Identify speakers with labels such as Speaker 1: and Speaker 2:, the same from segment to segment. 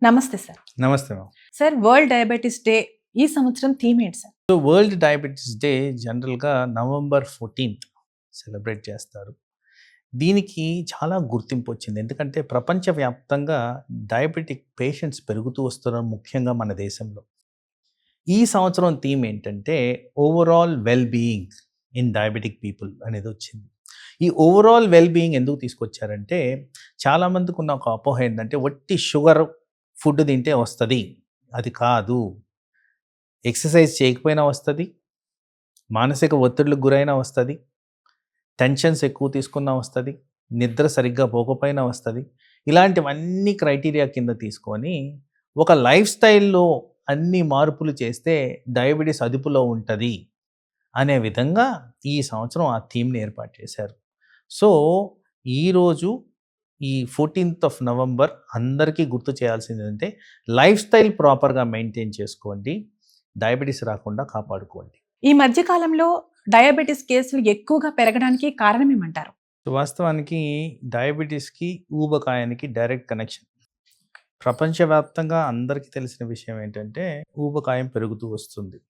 Speaker 1: నమస్తే సార్.
Speaker 2: నమస్తే ma'am.
Speaker 1: Sir world diabetes day ఈ సంవత్సరం థీమ్ ఏంటి sir?
Speaker 2: So world diabetes day జనరల్‌గా నవంబర్ 14థ్ సెలబ్రేట్ చేస్తారు. దీనికి చాలా గుర్తింపు వచ్చింది. ఎందుకంటే ప్రపంచవ్యాప్తంగా డయాబెటిక్ పేషెంట్స్ పెరుగుతూ వస్తున్నారు, ముఖ్యంగా మన దేశంలో. ఈ సంవత్సరం థీమ్ ఏంటంటే overall well being in diabetic people అనేది వచ్చింది. ఈ ఓవరాల్ వెల్ బీయింగ్ ఎందుకు తీసుకొచ్చారంటే చాలామందికి ఉన్న ఒక అపోహ ఏంటంటే వట్టి షుగర్ ఫుడ్ తింటే వస్తుంది. అది కాదు. ఎక్సర్సైజ్ చేయకపోయినా వస్తుంది, మానసిక ఒత్తిడికి గురైనా వస్తుంది, టెన్షన్స్ ఎక్కువ తీసుకున్నా వస్తుంది, నిద్ర సరిగ్గా పోకపోయినా వస్తుంది. ఇలాంటివన్నీ క్రైటీరియా కింద తీసుకొని ఒక లైఫ్ స్టైల్లో అన్ని మార్పులు చేస్తే డయాబెటీస్ అదుపులో ఉంటుంది అనే విధంగా ఈ సంవత్సరం ఆ థీమ్ని ఏర్పాటు చేశారు. సో ఈరోజు ఈ 14th ఆఫ్ నవంబర్ అందరికీ గుర్తు చేయాల్సింది ఏంటంటే లైఫ్ స్టైల్ ప్రాపర్గా మెయింటైన్ చేసుకోండి, డయాబెటీస్ రాకుండా కాపాడుకోండి.
Speaker 1: ఈ మధ్య కాలంలో డయాబెటిస్ కేసులు ఎక్కువగా పెరగడానికి కారణం ఏమంటారు?
Speaker 2: వాస్తవానికి డయాబెటీస్కి ఊబకాయానికి డైరెక్ట్ కనెక్షన్. ప్రపంచవ్యాప్తంగా అందరికీ తెలిసిన విషయం ఏంటంటే ఊబకాయం పెరుగుతూ వస్తుంది.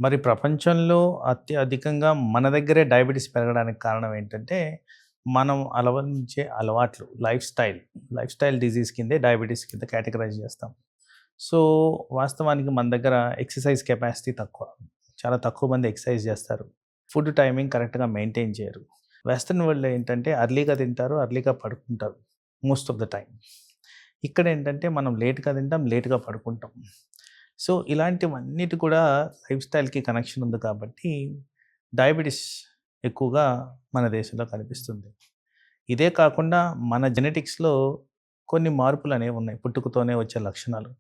Speaker 2: మరి ప్రపంచంలో అత్యధికంగా మన దగ్గరే డయాబెటీస్ పెరగడానికి కారణం ఏంటంటే మనం అలవరించే అలవాట్లు, లైఫ్ స్టైల్ డిజీజ్ కిందే డయాబెటీస్ కింద కేటగరైజ్ చేస్తాం. సో వాస్తవానికి మన దగ్గర ఎక్సర్సైజ్ కెపాసిటీ తక్కువ, చాలా తక్కువ మంది ఎక్సర్సైజ్ చేస్తారు, ఫుడ్ టైమింగ్ కరెక్ట్గా మెయింటైన్ చేయరు. వెస్ట్రన్ వరల్డ్ ఏంటంటే అర్లీగా తింటారు, అర్లీగా పడుకుంటారు మోస్ట్ ఆఫ్ ద టైం. ఇక్కడ ఏంటంటే మనం లేట్గా తింటాం, లేట్గా పడుకుంటాం. సో ఇలాంటివన్నిటి కూడా లైఫ్ స్టైల్కి కనెక్షన్ ఉంది కాబట్టి డయాబెటీస్ ఎక్కువగా మన దేశంలో కనిపిస్తుంది. ఇదే కాకుండా మన జెనెటిక్స్లో కొన్ని మార్పులు అనేవి ఉన్నాయి, పుట్టుకతోనే వచ్చే లక్షణాలు.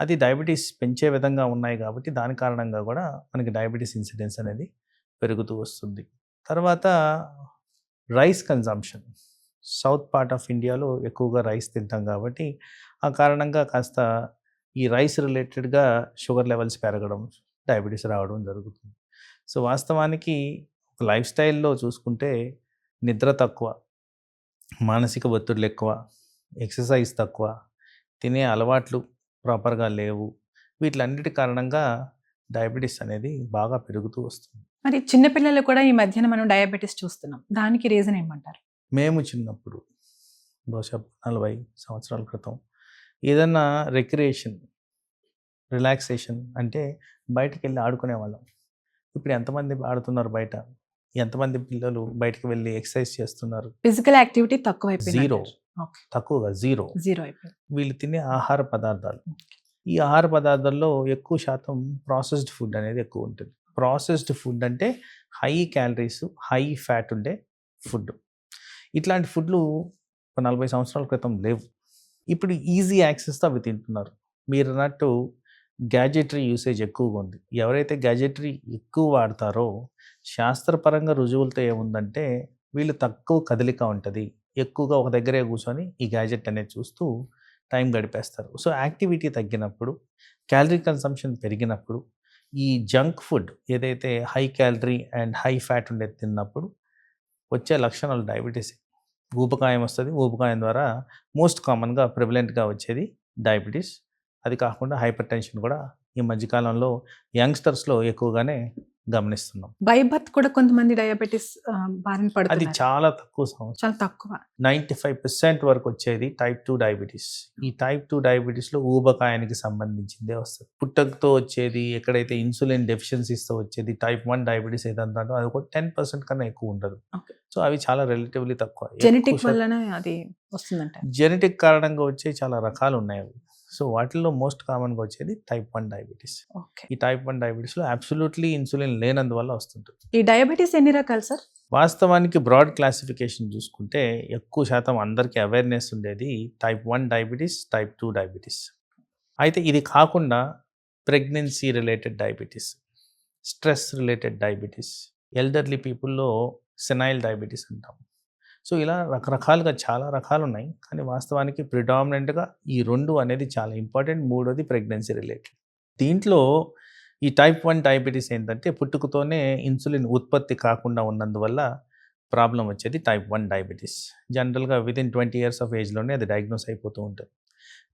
Speaker 2: అది డయాబెటీస్ పెంచే విధంగా ఉన్నాయి కాబట్టి దాని కారణంగా కూడా మనకి డయాబెటీస్ ఇన్సిడెన్స్ అనేది పెరుగుతూ వస్తుంది. తర్వాత rice consumption, south part of ఇండియాలో ఎక్కువగా రైస్ తింటాం కాబట్టి ఆ కారణంగా కాస్త ఈ రైస్ రిలేటెడ్గా షుగర్ లెవెల్స్ పెరగడం, డయాబెటీస్ రావడం జరుగుతుంది. సో వాస్తవానికి ఒక లైఫ్ స్టైల్లో చూసుకుంటే నిద్ర తక్కువ, మానసిక ఒత్తిడులు ఎక్కువ, ఎక్సర్సైజ్ తక్కువ, తినే అలవాట్లు ప్రాపర్గా లేవు, వీటిలన్నిటి కారణంగా డయాబెటీస్ అనేది బాగా పెరుగుతూ వస్తుంది.
Speaker 1: మరి చిన్నపిల్లలు కూడా ఈ మధ్యన మనం డయాబెటిస్ చూస్తున్నాం. దానికి రీజన్ ఏమంటారు?
Speaker 2: మేము చిన్నప్పుడు బహుశా 40 సంవత్సరాల క్రితం ఏదన్నా రిలాక్సేషన్ అంటే బయటికి వెళ్ళి ఆడుకునేవాళ్ళం. ఇప్పుడు ఎంతమంది ఆడుతున్నారు బయట? ఎంతమంది పిల్లలు బయటకు వెళ్ళి ఎక్సర్సైజ్ చేస్తున్నారు?
Speaker 1: ఫిజికల్ యాక్టివిటీ తక్కువైపోయింది.
Speaker 2: జీరో, తక్కువగా జీరో.
Speaker 1: అయిపోయింది.
Speaker 2: వీళ్ళు తినే ఆహార పదార్థాలు, ఈ ఆహార పదార్థాల్లో ఎక్కువ శాతం ప్రాసెస్డ్ ఫుడ్ అనేది ఎక్కువ ఉంటుంది. ప్రాసెస్డ్ ఫుడ్ అంటే హై క్యాలరీస్, హై ఫ్యాట్ ఉండే ఫుడ్. ఇట్లాంటి ఫుడ్లు 40 సంవత్సరాల క్రితం లేవు. ఇప్పుడు ఈజీ యాక్సెస్తో అవి తింటున్నారు. మీరు అన్నట్టు గ్యాజెటరీ యూసేజ్ ఎక్కువగా ఉంది. ఎవరైతే గ్యాజెటరీ ఎక్కువ వాడతారో శాస్త్రపరంగా రుజువులతో ఏముందంటే వీళ్ళు తక్కువ కదలిక ఉంటుంది, ఎక్కువగా ఒక దగ్గరే కూర్చొని ఈ గ్యాజెట్ అనేది చూస్తూ టైం గడిపేస్తారు. సో యాక్టివిటీ తగ్గినప్పుడు, క్యాలరీ కన్సంప్షన్ పెరిగినప్పుడు, ఈ జంక్ ఫుడ్ ఏదైతే high calorie and high fat ఉండేది తిన్నప్పుడు వచ్చే లక్షణాలు డయాబెటీస్. ఊబకాయం వస్తుంది. ఊబకాయం ద్వారా మోస్ట్ కామన్గా ప్రివలెంట్గా వచ్చేది డయాబెటీస్. అది కాకుండా హైపర్ టెన్షన్ కూడా ఈ మధ్యకాలంలో యంగ్స్టర్స్లో ఎక్కువగానే గమనిస్తున్నాం.
Speaker 1: బై బర్త్ కూడా కొంతమంది డయాబెటిస్ బారిన
Speaker 2: అది
Speaker 1: పడుతున్నారు.
Speaker 2: చాలా తక్కువ సంవత్సరం.
Speaker 1: చాలా తక్కువ.
Speaker 2: 95% వరకు వచ్చేది టైప్ 2 డయాబెటీస్. ఈ టైప్ 2 డయాబెటీస్లో ఊబకాయానికి సంబంధించిందే వస్తుంది. పుట్టకతో వచ్చేది, ఎక్కడైతే ఇన్సులిన్ డెఫిషియన్సీస్తో వచ్చేది టైప్ 1 డయాబెటీస్ ఏదంటే అది ఒక 10% కన్నా ఎక్కువ ఉండదు. సో అవి చాలా రిలేటివ్లీ తక్కువ.
Speaker 1: జెనెటిక్ వల్లనే అది వస్తుందంట.
Speaker 2: జెనెటిక్ కారణంగా వచ్చే చాలా రకాలు ఉన్నాయి అవి. సో వాటిల్లో మోస్ట్ కామన్గా వచ్చేది టైప్ 1 డయాబెటీస్. ఈ టైప్ 1 డయాబెటీస్లో అబ్సల్యూట్లీ ఇన్సులిన్ లేనందువల్ల వస్తుంటుంది.
Speaker 1: ఈ డయాబెటీస్ ఎన్ని రకాలు సార్?
Speaker 2: వాస్తవానికి బ్రాడ్ క్లాసిఫికేషన్ చూసుకుంటే ఎక్కువ శాతం అందరికీ అవేర్నెస్ ఉండేది టైప్ 1 డయాబెటీస్, టైప్ 2 డయాబెటీస్. అయితే ఇది కాకుండా pregnancy related diabetes, stress related diabetes, elderly పీపుల్లో సెనైల్ డయాబెటీస్ అంటాం. సో ఇలా రకరకాలుగా చాలా రకాలు ఉన్నాయి. కానీ వాస్తవానికి ప్రిడామినెంట్గా ఈ 2 అనేది చాలా ఇంపార్టెంట్. మూడోది ప్రెగ్నెన్సీ రిలేటెడ్. దీంట్లో ఈ టైప్ 1 డయాబెటీస్ ఏంటంటే పుట్టుకతోనే ఇన్సులిన్ ఉత్పత్తి కాకుండా ఉన్నందువల్ల ప్రాబ్లం వచ్చేది టైప్ 1 డయాబెటీస్. జనరల్గా వితిన్ 20 years ఆఫ్ ఏజ్లోనే అది డయాగ్నోస్ అయిపోతూ ఉంటుంది.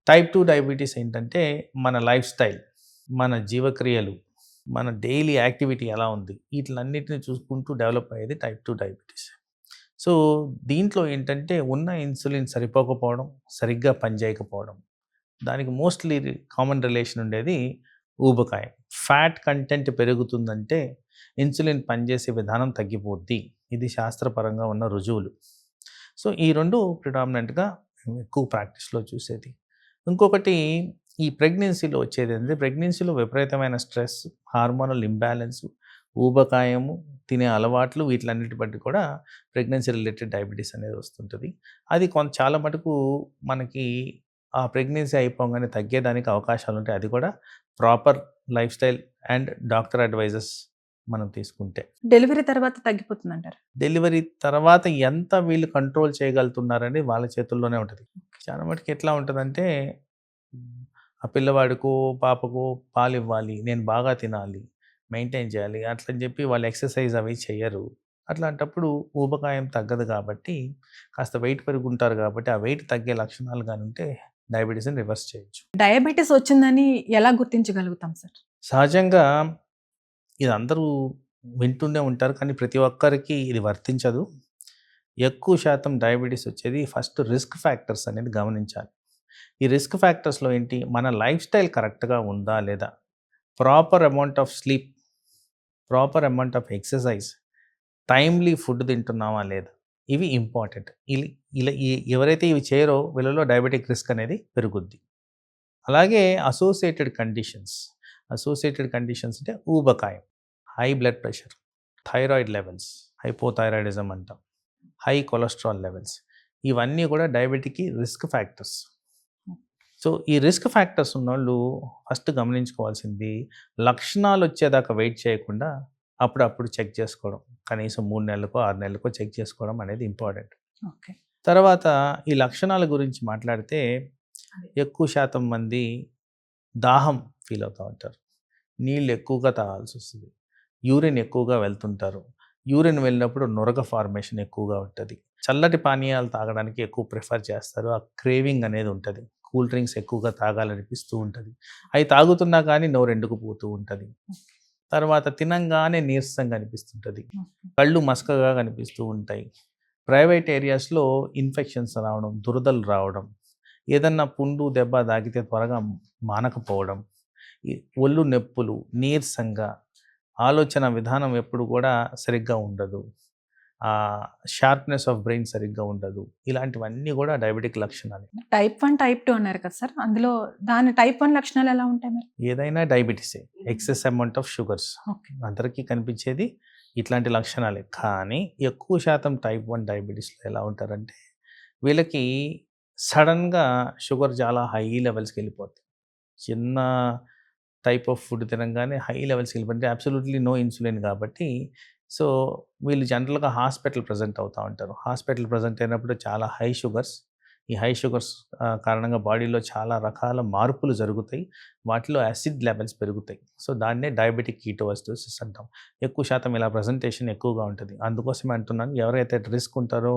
Speaker 2: టైప్ 2 డయాబెటీస్ ఏంటంటే మన లైఫ్ స్టైల్, మన జీవక్రియలు, మన డైలీ యాక్టివిటీ ఎలా ఉంది, వీటిలన్నిటిని చూసుకుంటూ డెవలప్ అయ్యేది టైప్ 2 డయాబెటీస్. సో, దీంట్లో ఏంటంటే ఉన్న ఇన్సులిన్ సరిపోకపోవడం, సరిగ్గా పనిచేయకపోవడం. దానికి మోస్ట్‌లీ కామన్ రిలేషన్ ఉండేది ఊబకాయం. ఫ్యాట్ కంటెంట్ పెరుగుతుందంటే ఇన్సులిన్ పనిచేసే విధానం తగ్గిపోద్ది. ఇది శాస్త్రపరంగా ఉన్న రుజువులు. సో, ఈ 2 ప్రిడామినెంట్‌గా ఎక్కువ ప్రాక్టీస్‌లో చూసేది. ఇంకొకటి ఈ ప్రెగ్నెన్సీలో వచ్చేదేంటంటే ప్రెగ్నెన్సీలో విపరీతమైన స్ట్రెస్, హార్మోనల్ ఇంబాలెన్స్, ఊబకాయము, తినే అలవాట్లు వీటిలన్నిటి బట్టి కూడా ప్రెగ్నెన్సీ రిలేటెడ్ డయాబెటీస్ అనేది వస్తుంటది. అది చాలా మటుకు మనకి ఆ ప్రెగ్నెన్సీ అయిపోగానే తగ్గేదానికి అవకాశాలుంటాయి. అది కూడా proper lifestyle and doctor advises మనం తీసుకుంటే.
Speaker 1: డెలివరీ తర్వాత తగ్గిపోతుందంటారా?
Speaker 2: డెలివరీ తర్వాత ఎంత వీళ్ళు కంట్రోల్ చేయగలుగుతున్నారని వాళ్ళ చేతుల్లోనే ఉంటది. చాలా మటుకు ఎట్లా ఉంటదంటే ఆ పిల్లవాడికో, పాపకో పాలివ్వాలి, నేను బాగా తినాలి, మెయింటైన్ చేయాలి అట్లని చెప్పి వాళ్ళు ఎక్సర్సైజ్ అవి చెయ్యరు. అట్లాంటప్పుడు ఊబకాయం తగ్గదు కాబట్టి కాస్త వెయిట్ పెరుగుంటారు కాబట్టి ఆ వెయిట్ తగ్గే లక్షణాలు గాని ఉంటే డయాబెటీస్‌ని రివర్స్ చేయొచ్చు.
Speaker 1: డయాబెటిస్ వచ్చిందని ఎలా గుర్తించగలుగుతాం సార్?
Speaker 2: సహజంగా ఇది అందరూ వింటూనే ఉంటారు. కానీ ప్రతి ఒక్కరికి ఇది వర్తించదు. ఎక్కువ శాతం డయాబెటీస్ వచ్చేది ఫస్ట్ రిస్క్ ఫ్యాక్టర్స్ అనేది గమనించాలి. ఈ రిస్క్ ఫ్యాక్టర్స్‌లో ఏంటి? మన లైఫ్ స్టైల్ కరెక్ట్‌గా ఉందా లేదా? Proper amount of sleep, proper amount of exercise, timely food తింటున్నామా లేదా? ఇవి ఇంపార్టెంట్. ఇలా ఎవరైతే ఇవి చేయరో వీళ్ళలో డయాబెటిక్ రిస్క్ అనేది పెరుగుద్ది. అలాగే అసోసియేటెడ్ కండిషన్స్ అంటే ఊబకాయం, high blood pressure, thyroid levels, hypothyroidism అంటాం, హై కొలెస్ట్రాల్ లెవెల్స్, ఇవన్నీ కూడా డయాబెటిక్‌కి రిస్క్ ఫ్యాక్టర్స్. సో, ఈ రిస్క్ ఫ్యాక్టర్స్ ఉన్నోళ్ళు ఫస్ట్ గమనించుకోవాల్సింది లక్షణాలు వచ్చేదాకా వెయిట్ చేయకుండా అప్పుడప్పుడు చెక్ చేసుకోవడం. కనీసం 3 నెలలకో, 6 నెలలకో చెక్ చేసుకోవడం అనేది ఇంపార్టెంట్.
Speaker 1: ఓకే.
Speaker 2: తర్వాత ఈ లక్షణాల గురించి మాట్లాడితే ఎక్కువ శాతం మంది దాహం ఫీల్ అవుతా ఉంటారు. నీళ్ళు ఎక్కువగా తాగాల్సొస్తది. యూరిన్ ఎక్కువగా వెళ్తుంటారు. యూరిన్ వెళ్ళినప్పుడు నురగ ఫార్మేషన్ ఎక్కువగా ఉంటది. చల్లటి పానీయాలు తాగడానికి ఎక్కువ ప్రిఫర్ చేస్తారు. ఆ క్రేవింగ్ అనేది ఉంటది. కూల్ డ్రింక్స్ ఎక్కువగా తాగాలనిపిస్తూ ఉంటది. అయి తాగుతున్నా కానీ నోరెండుకుపోతూ ఉంటది. తర్వాత తినంగానే నీరసంగా అనిపిస్తుంటది. కళ్ళు మసకగా కనిపిస్తూ ఉంటాయి. ప్రైవేట్ ఏరియాస్‌లో ఇన్ఫెక్షన్స్ రావడం, దురదలు రావడం, ఏదన్నా పుండు, దెబ్బ తాకితే త్వరగా మానకపోవడం, ఈ ఒళ్ళు నొప్పులు, నీరసంగా, ఆలోచన విధానం ఎప్పుడు కూడా సరిగ్గా ఉండదు. షార్ప్‌నెస్ ఆఫ్ బ్రెయిన్ సరిగ్గా ఉండదు. ఇలాంటివన్నీ కూడా డయాబెటిక్ లక్షణాలే.
Speaker 1: టైప్ 1, టైప్ 2 అన్నారు కదా సార్. అందులో దాని టైప్ 1 లక్షణాలు ఎలా ఉంటాయి మరి?
Speaker 2: ఏదైనా డయాబెటిసే. Excess amount of sugars.
Speaker 1: Okay.
Speaker 2: అందరికీ కనిపించేది ఇట్లాంటి లక్షణాలే. కానీ ఎక్కువ శాతం టైప్ 1 డయాబెటిస్‌లో ఎలా ఉంటారంటే వీళ్ళకి సడెన్‌గా షుగర్ చాలా హై లెవెల్స్‌కి వెళ్ళిపోద్ది. చిన్న టైప్ ఆఫ్ ఫుడ్ తినంగానే హై లెవెల్స్‌కి వెళ్ళిపోతే అబ్సల్యూట్‌లీ నో ఇన్సులిన్ కాబట్టి సో, వీళ్ళు జనరల్‌గా హాస్పిటల్ ప్రెజెంట్ అవుతా ఉంటారు. హాస్పిటల్ ప్రెజెంట్ అయినప్పుడు చాలా హై షుగర్స్. ఈ హై షుగర్స్ కారణంగా బాడీలో చాలా రకాల మార్పులు జరుగుతాయి. వాటిలో యాసిడ్ లెవెల్స్ పెరుగుతాయి. సో, దాన్నే డయాబెటిక్ కీటోసిడోసిస్ అంటాం. ఎక్కువ శాతం ఇలా ప్రెజెంటేషన్ ఎక్కువగా ఉంటది. అందుకోసమే అంటున్నాను ఎవరైతే రిస్క్ ఉంటారో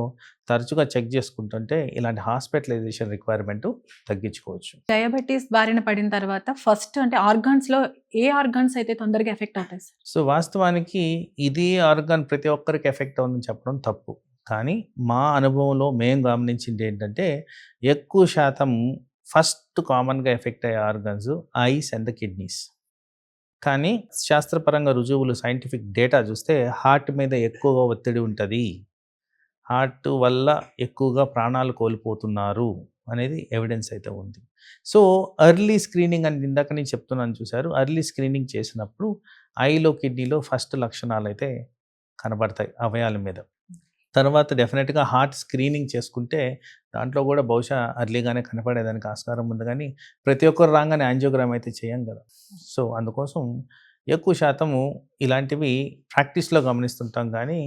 Speaker 2: తరచుగా చెక్ చేసుకుంటుంటే ఇలాంటి హాస్పిటలైజేషన్ రిక్వైర్మెంట్ తగ్గించుకోవచ్చు.
Speaker 1: డయాబెటిస్ బారిన పడిన తర్వాత ఫస్ట్ అంటే ఆర్గాన్స్‌లో ఏ ఆర్గాన్స్ అయితే తొందరగా ఎఫెక్ట్ అవుతాయి సార్?
Speaker 2: సో, వాస్తవానికి ఇది ఆర్గాన్ ప్రతి ఒక్కరికి ఎఫెక్ట్ అవుతుందని చెప్పడం తప్పు. కానీ మా అనుభవంలో మేము గమనించింది ఏంటంటే ఎక్కువ శాతం ఫస్ట్ కామన్‌గా ఎఫెక్ట్ అయ్యే organs ice and the kidneys. కానీ శాస్త్రపరంగా రుజువులు సైంటిఫిక్ డేటా చూస్తే హార్ట్ మీద ఎక్కువగా ఒత్తిడి ఉంటది. హార్ట్ వల్ల ఎక్కువగా ప్రాణాలు కోల్పోతున్నారు అనేది ఎవిడెన్స్ అయితే ఉంది. సో, ఎర్లీ స్క్రీనింగ్ అని ఇందాక నేను చెప్తున్నాను చూసారు. ఎర్లీ స్క్రీనింగ్ చేసినప్పుడు ఐలో, కిడ్నీలో ఫస్ట్ లక్షణాలైతే కనబడతాయి అవయాల మీద. తర్వాత డెఫినెట్‌గా హార్ట్ స్క్రీనింగ్ చేసుకుంటే దాంట్లో కూడా బహుశా ఎర్లీగానే కనపడేదానికి ఆస్కారం ఉంది కానీ ప్రతి ఒక్కరు రాగానే యాంజియోగ్రామ్ అయితే చేయం కదా! సో, అందుకోసం ఎక్కువ శాతము ఇలాంటివి ప్రాక్టీస్‌లో గమనిస్తుంటాం కానీ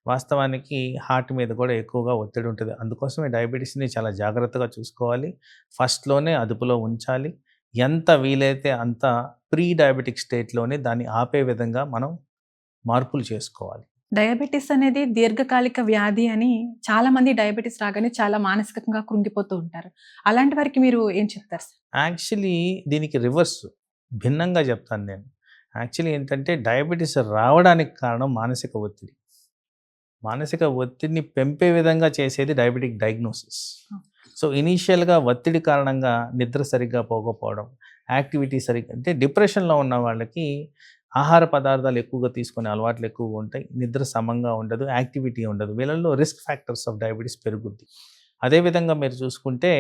Speaker 2: వాస్తవానికి హార్ట్ మీద కూడా ఎక్కువగా ఒత్తిడి ఉంటది. అందుకోసమే డయాబెటిస్‌ని చాలా జాగ్రత్తగా చూసుకోవాలి. ఫస్ట్‌లోనే అదుపులో ఉంచాలి. ఎంత వీలైతే అంత ప్రీ డయాబెటిక్ స్టేట్‌లోనే దాన్ని ఆపే విధంగా మనం మార్పులు చేసుకోవాలి.
Speaker 1: డయాబెటిస్ అనేది దీర్ఘకాలిక వ్యాధి అని చాలా మంది డయాబెటిస్ రాగానే చాలా మానసికంగా కృంగిపోతూ ఉంటారు. అలాంటి వారికి మీరు ఏం చెప్తారు సార్?
Speaker 2: యాక్చువల్లీ దీనికి రివర్స్ భిన్నంగా చెప్తాను నేను. యాక్చువల్లీ ఏంటంటే డయాబెటీస్ రావడానికి కారణం మానసిక ఒత్తిడి. మానసిక ఒత్తిడిని పెంపే విధంగా చేసేది డయాబెటిక్ డయాగ్నోసిస్. సో ఇనీషియల్గా ఒత్తిడి కారణంగా నిద్ర సరిగ్గా పోకపోవడం, యాక్టివిటీ సరిగ్గా అంటే డిప్రెషన్లో ఉన్న వాళ్ళకి ఆహార పదార్థాలు ఎక్కువగా తీసుకునే అలవాట్లు ఎక్కువగా ఉంటాయి, నిద్ర సమంగా ఉండదు, యాక్టివిటీ ఉండదు. వీళ్ళల్లో రిస్క్ ఫ్యాక్టర్స్ ఆఫ్ డయాబెటీస్ పెరుగుద్ది. అదేవిధంగా మీరు చూసుకుంటే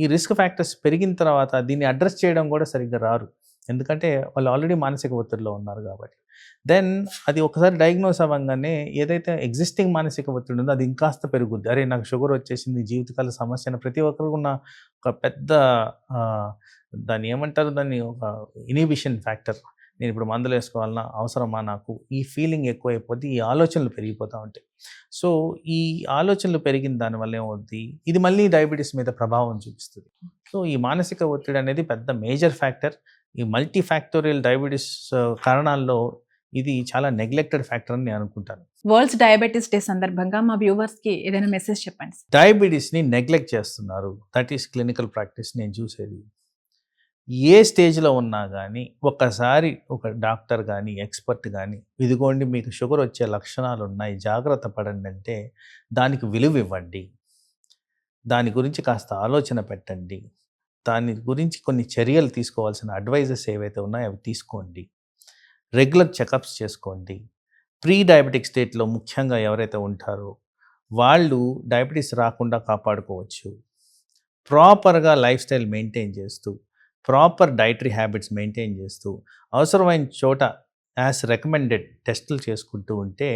Speaker 2: ఈ రిస్క్ ఫ్యాక్టర్స్ పెరిగిన తర్వాత దీన్ని అడ్రస్ చేయడం కూడా సరిగ్గా రారు. ఎందుకంటే వాళ్ళు ఆల్రెడీ మానసిక ఒత్తిడిలో ఉన్నారు కాబట్టి. దెన్ అది ఒకసారి డయాగ్నోస్ అవ్వంగానే ఏదైతే ఎగ్జిస్టింగ్ మానసిక ఒత్తిడి ఉందో అది ఇంకాస్త పెరుగుద్ది. అరే నాకు షుగర్ వచ్చేసింది, జీవితకాల సమస్య అని ప్రతి ఒక్కరికి ఉన్న ఒక పెద్ద దాన్ని ఏమంటారు, దాన్ని ఒక ఇనిబిషన్ ఫ్యాక్టర్. నేను ఇప్పుడు మందులు వేసుకోవాలన్నా, అవసరమా నాకు, ఈ ఫీలింగ్ ఎక్కువైపోద్ది, ఈ ఆలోచనలు పెరిగిపోతూ ఉంటాయి. సో ఈ ఆలోచనలు పెరిగిన దానివల్ల ఏమవుద్ది, ఇది మళ్ళీ డయాబెటీస్ మీద ప్రభావం చూపిస్తుంది. సో ఈ మానసిక ఒత్తిడి అనేది పెద్ద మేజర్ ఫ్యాక్టర్. ఈ మల్టీ ఫ్యాక్టోరియల్ డయాబెటీస్ కారణాల్లో ఇది చాలా నెగ్లెక్టెడ్ ఫ్యాక్టర్ అని నేను అనుకుంటాను.
Speaker 1: వరల్డ్ డయాబెటిస్ డే సందర్భంగా మా వ్యూవర్స్కి ఏదైనా మెసేజ్ చెప్పండి సార్.
Speaker 2: డయాబెటీస్ని నెగ్లెక్ట్ చేస్తున్నారు. దట్ ఈస్ క్లినికల్ ప్రాక్టీస్ నేను చూసేది. ఏ స్టేజ్లో ఉన్నా కానీ ఒక్కసారి ఒక డాక్టర్ కానీ ఎక్స్పర్ట్ కానీ ఇదిగోండి మీకు షుగర్ వచ్చే లక్షణాలు ఉన్నాయి, జాగ్రత్త పడండి అంటే దానికి విలువ ఇవ్వండి, దాని గురించి కాస్త ఆలోచన పెట్టండి, దాని గురించి కొన్ని చర్యలు తీసుకోవాల్సిన అడ్వైజెస్ ఏవైతే ఉన్నాయో అవి తీసుకోండి, రెగ్యులర్ చెకప్స్ చేసుకోండి. ప్రీ డయాబెటిక్ స్టేట్లో ముఖ్యంగా ఎవరైతే ఉంటారో వాళ్ళు డయాబెటీస్ రాకుండా కాపాడుకోవచ్చు. ప్రాపర్గా లైఫ్ స్టైల్ మెయింటైన్ చేస్తూ, ప్రాపర్ డైటరీ హ్యాబిట్స్ మెయింటైన్ చేస్తూ, అవసరమైన చోట యాజ్ రికమెండెడ్ టెస్టులు చేసుకుంటూ ఉంటే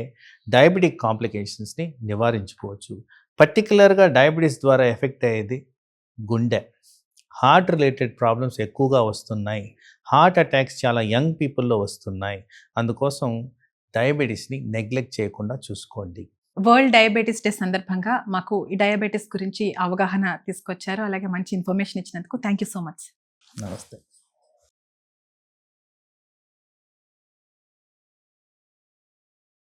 Speaker 2: డయాబెటిక్ కాంప్లికేషన్స్ని నివారించుకోవచ్చు. పర్టికులర్గా డయాబెటీస్ ద్వారా ఎఫెక్ట్ అయ్యేది గుండె, హార్ట్ రిలేటెడ్ ప్రాబ్లమ్స్ ఎక్కువగా వస్తున్నాయి. హార్ట్ అటాక్స్ చాలా యంగ్ పీపుల్లో వస్తున్నాయి. అందుకోసం డయాబెటీస్ని నెగ్లెక్ట్ చేయకుండా చూసుకోండి.
Speaker 1: వరల్డ్ డయాబెటిస్ డే సందర్భంగా మాకు ఈ డయాబెటిస్ గురించి అవగాహన తీసుకొచ్చారు. అలాగే మంచి ఇన్ఫర్మేషన్ ఇచ్చినందుకు థ్యాంక్ యూ సో మచ్.
Speaker 2: నమస్తే.